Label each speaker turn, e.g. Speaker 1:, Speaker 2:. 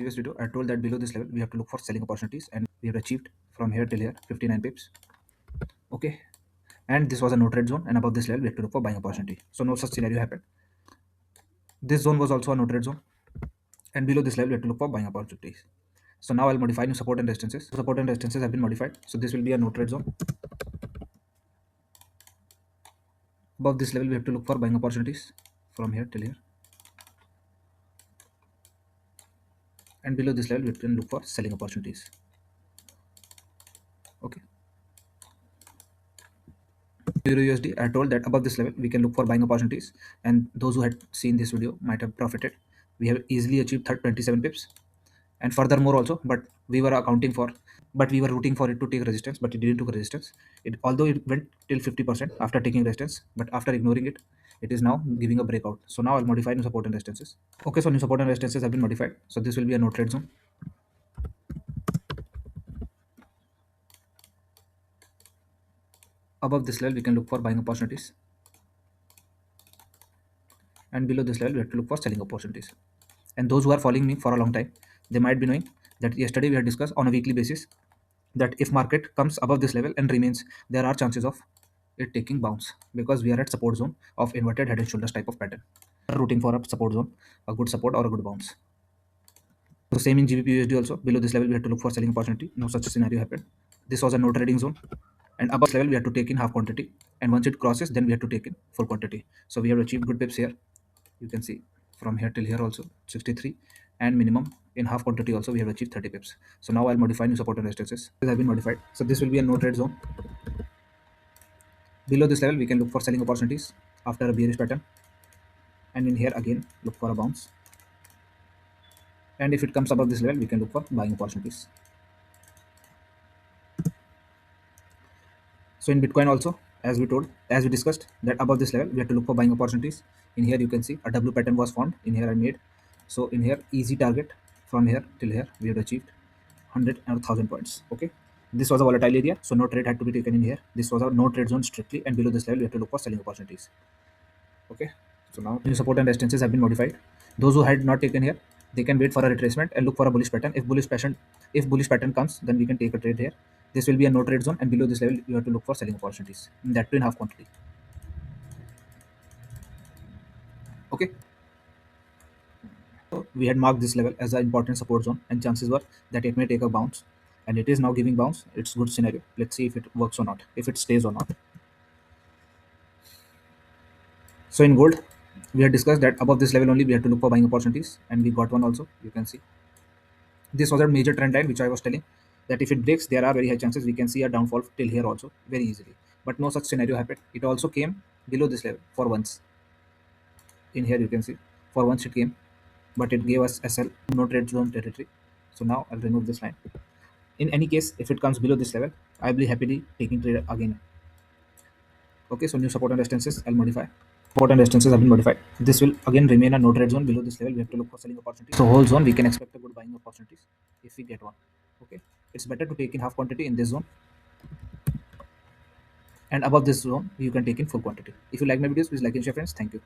Speaker 1: Previous video, I told that below this level we have to look for selling opportunities, and we have achieved from here till here 59 pips. Okay, and this was a no trade zone, and above this level we have to look for buying opportunity. So no such scenario happened. This zone was also a no trade zone, and below this level we have to look for buying opportunities. So now I'll modify new support and resistances. Support and resistances have been modified, so this will be a no trade zone. Above this level we have to look for buying opportunities from here till here, and below this level we can look for selling opportunities. Okay. EURUSD, I told that above this level we can look for buying opportunities, and those who had seen this video might have profited. We have easily achieved 27 pips, and furthermore also, but we were accounting for, but we were rooting for it to take resistance, but it didn't take resistance. It, although it went till 50% after taking resistance, but after ignoring it, it is now giving a breakout. So now I'll modify new support and resistances. Okay, so new support and resistances have been modified. So this will be a no trade zone. Above this level we can look for buying opportunities, and below this level we have to look for selling opportunities. And those who are following me for a long time, they might be knowing that yesterday we had discussed on a weekly basis that if market comes above this level and remains, there are chances of it taking bounce, because we are at support zone of inverted head and shoulders type of pattern. Rooting for a support zone, a good support or a good bounce. So same in GBPUSD also. Below this level we have to look for selling opportunity. No such scenario happened. This was a no trading zone, and above this level we have to take in half quantity, and once it crosses then we have to take in full quantity. So we have achieved good pips here. You can see from here till here also 63, and minimum in half quantity also we have achieved 30 pips. So now I'll modify new support and resistances. This has been modified, so this will be a no trade zone. Below this level we can look for selling opportunities after a bearish pattern, and in here again look for a bounce, and if it comes above this level we can look for buying opportunities. So in Bitcoin also, as we discussed, that above this level we have to look for buying opportunities. In here you can see a W pattern was formed. In here I made, so in here easy target from here till here we have achieved 100 and 1000 points. Okay, this was a volatile area, so no trade had to be taken in here. This was a no trade zone strictly, and below this level we have to look for selling opportunities. Okay, so now new support and resistances have been modified. Those who had not taken here, they can wait for a retracement and look for a bullish pattern. If bullish pattern comes, then we can take a trade here. This will be a no trade zone, and below this level you have to look for selling opportunities, that too in half quantity. Okay, so we had marked this level as an important support zone, and chances were that it may take a bounce, and it is now giving bounce. It's good scenario. Let's see if it works or not, if it stays or not. So in gold, we had discussed that above this level only we have to look for buying opportunities, and we got one also. You can see this was a major trend line which I was telling, that if it breaks there are very high chances we can see a downfall till here also very easily, but no such scenario happened. It also came below this level for once. In here you can see for once it came, but it gave us SL, no trade zone territory. So now I'll remove this line. In any case, if it comes below this level, I'll be happily taking trade again. Okay, so new support and resistances I'll modify. Support and resistances have been modified. This will again remain a no trade zone. Below this level we have to look for selling opportunities. So whole zone we can expect a good buying opportunities if we get one. Okay, it's better to take in half quantity in this zone, and above this zone you can take in full quantity. If you like my videos, please like and share, friends. Thank you.